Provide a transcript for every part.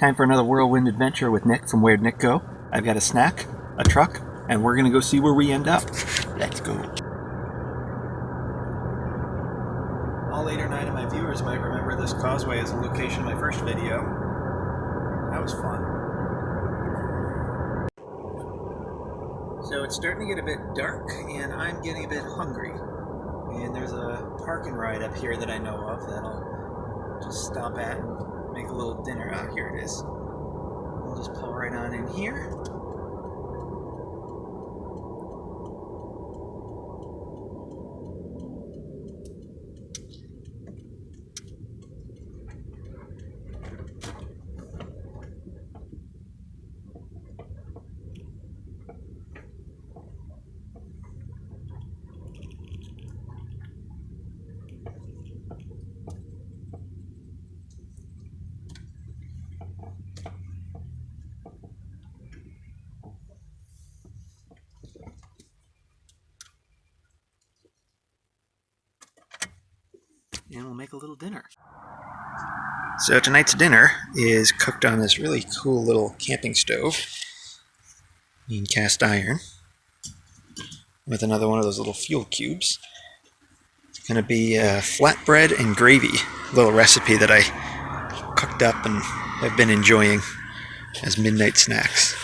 Time for another whirlwind adventure with Nick from wheredNickGo. I've got a snack, a truck, and we're gonna go see where we end up. Let's go. All 8 or 9 of my viewers might remember this causeway as a location of my first video. That was fun. So it's starting to get a bit dark, and I'm getting a bit hungry. And there's a park and ride up here that I know of that I'll just stop at and make a little dinner. Ah, here it is. We'll just pull right on in here. And we'll make a little dinner. So tonight's dinner is cooked on this really cool little camping stove in cast iron with another one of those little fuel cubes. It's going to be flatbread and gravy, a little recipe that I cooked up and have been enjoying as midnight snacks.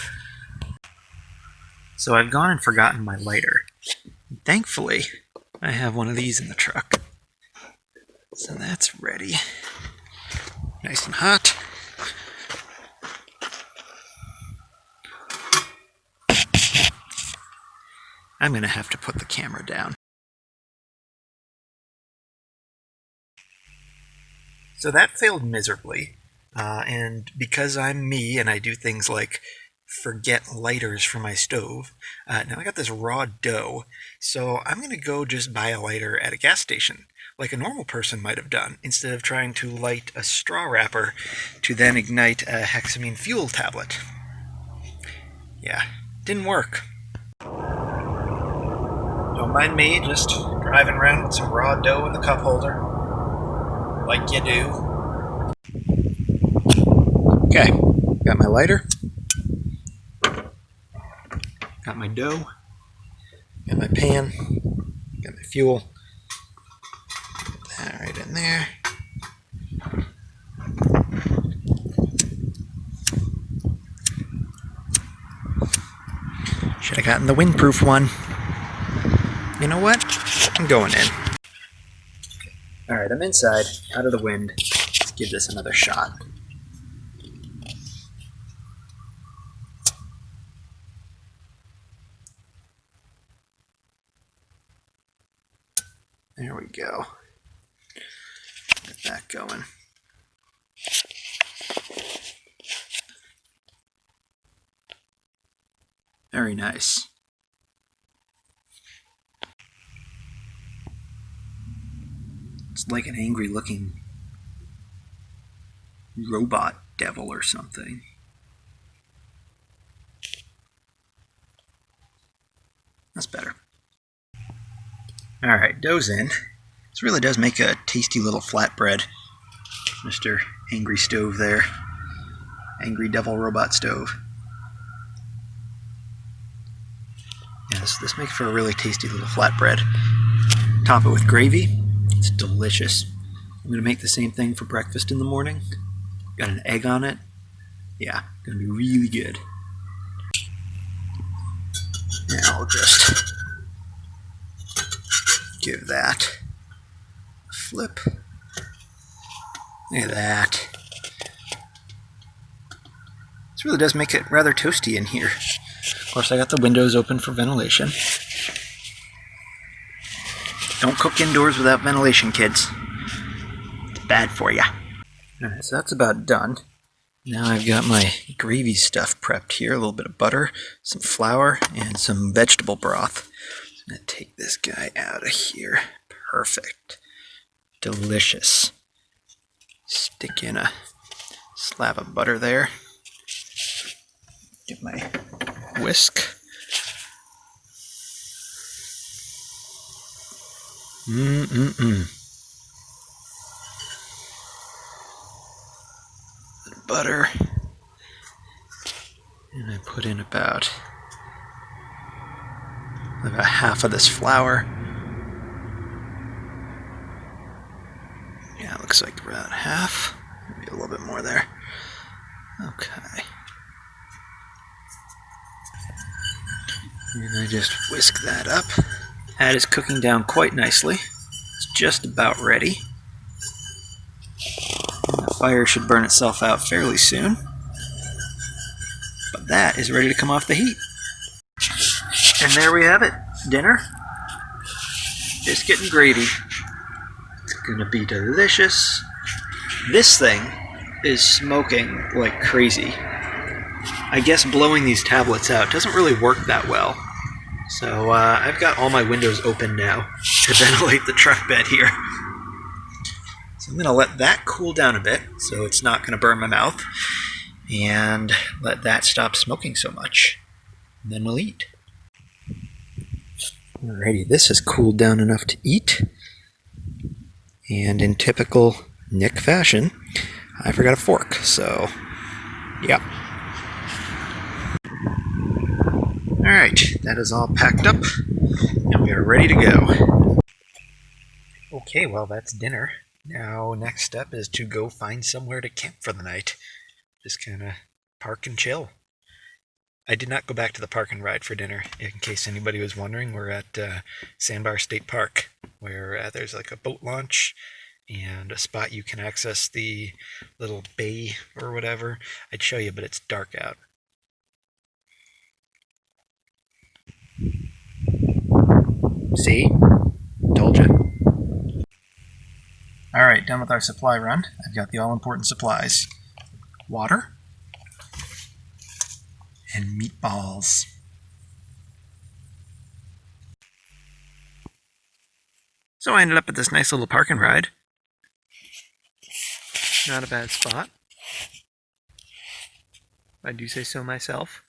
So I've gone and forgotten my lighter. Thankfully, I have one of these in the truck. So that's ready. Nice and hot. I'm gonna have to put the camera down. So that failed miserably. And because I'm me and I do things like forget lighters for my stove, now I got this raw dough. So I'm gonna go just buy a lighter at a gas station, like a normal person might have done, instead of trying to light a straw wrapper to then ignite a hexamine fuel tablet. Yeah, didn't work. Don't mind me, just driving around with some raw dough in the cup holder, like you do. Okay, got my lighter, got my dough, got my pan, got my fuel. That right in there. Should have gotten the windproof one. You know what? I'm going in. Alright, I'm inside, out of the wind. Let's give this another shot. There we go. Get that going. Very nice. It's like an angry looking robot devil or something. That's better. Alright, dough's in. This really does make a tasty little flatbread. Mr. Angry Stove there. Angry Devil Robot Stove. Yeah, this makes for a really tasty little flatbread. Top it with gravy. It's delicious. I'm going to make the same thing for breakfast in the morning. Got an egg on it. Yeah, going to be really good. Now I'll just give that a flip. Look at that. This really does make it rather toasty in here. Of course, I got the windows open for ventilation. Don't cook indoors without ventilation, kids. It's bad for you. Alright, so that's about done. Now I've got my gravy stuff prepped here. A little bit of butter, some flour, and some vegetable broth. I'm going to take this guy out of here. Perfect. Delicious. Stick in a slab of butter there. Get my whisk. Butter. And I put in about half of this flour. Yeah, it looks like about half. Maybe a little bit more there. Okay. And I just whisk that up. That is cooking down quite nicely. It's just about ready. And the fire should burn itself out fairly soon. But that is ready to come off the heat. And there we have it. Dinner. Biscuit and gravy. It's gonna be delicious. This thing is smoking like crazy. I guess blowing these tablets out doesn't really work that well. So I've got all my windows open now to ventilate the truck bed here. So I'm going to let that cool down a bit so it's not going to burn my mouth. And let that stop smoking so much. And then we'll eat. Alrighty, this has cooled down enough to eat. And in typical Nick fashion, I forgot a fork. So, yeah. Alright, that is all packed up, and we are ready to go. Okay, well that's dinner. Now, next step is to go find somewhere to camp for the night. Just kind of park and chill. I did not go back to the park and ride for dinner. In case anybody was wondering, we're at Sandbar State Park, where there's like a boat launch and a spot you can access the little bay or whatever. I'd show you, but it's dark out. See? Told you. Alright, done with our supply run. I've got the all-important supplies. Water. And meatballs. So I ended up at this nice little park and ride. Not a bad spot. I do say so myself.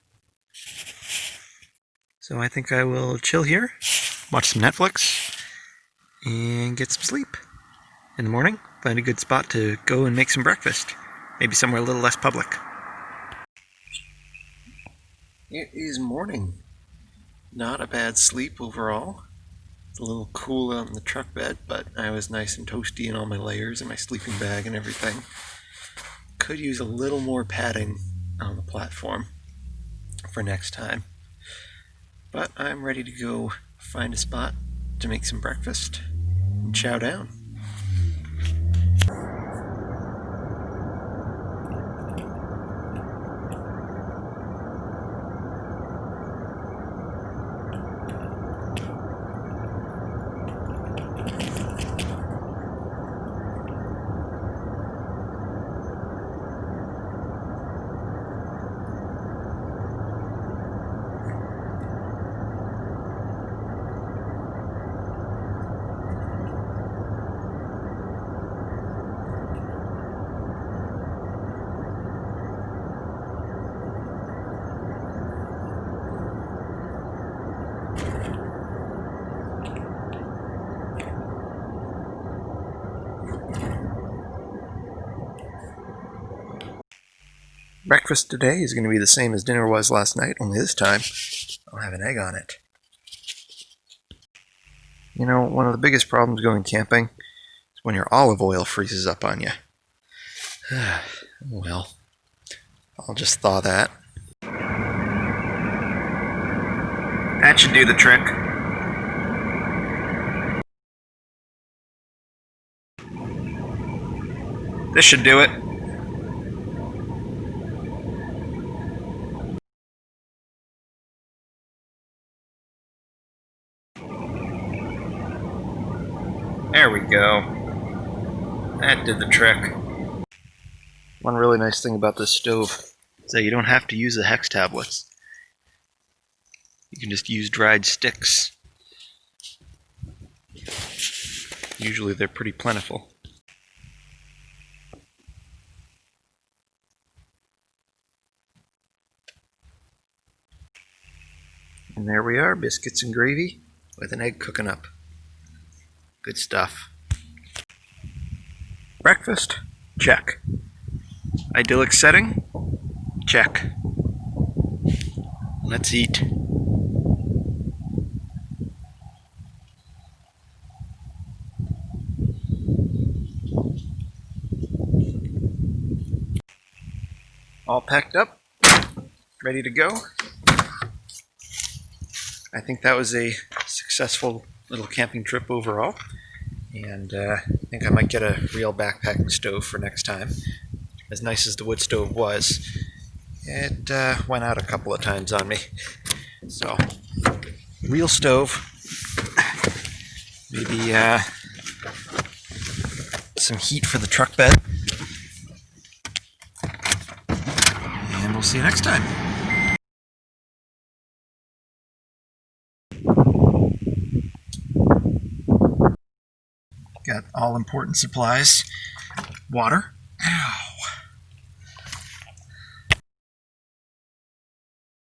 So I think I will chill here, watch some Netflix, and get some sleep. In the morning, find a good spot to go and make some breakfast. Maybe somewhere a little less public. It is morning. Not a bad sleep overall. It's a little cool out in the truck bed, but I was nice and toasty in all my layers and my sleeping bag and everything. Could use a little more padding on the platform for next time. But I'm ready to go find a spot to make some breakfast and chow down. Breakfast today is going to be the same as dinner was last night, only this time I'll have an egg on it. You know, one of the biggest problems going camping is when your olive oil freezes up on you. Well, I'll just thaw that. That should do the trick. This should do it. There we go. That did the trick. One really nice thing about this stove is that you don't have to use the hex tablets. You can just use dried sticks. Usually they're pretty plentiful. And there we are, biscuits and gravy with an egg cooking up. Good stuff. Breakfast? Check. Idyllic setting? Check. Let's eat. All packed up, ready to go. I think that was a successful little camping trip overall, and I think I might get a real backpacking stove for next time. As nice as the wood stove was, it went out a couple of times on me. So, real stove, maybe some heat for the truck bed, and we'll see you next time. Got all important supplies. Water. Ow.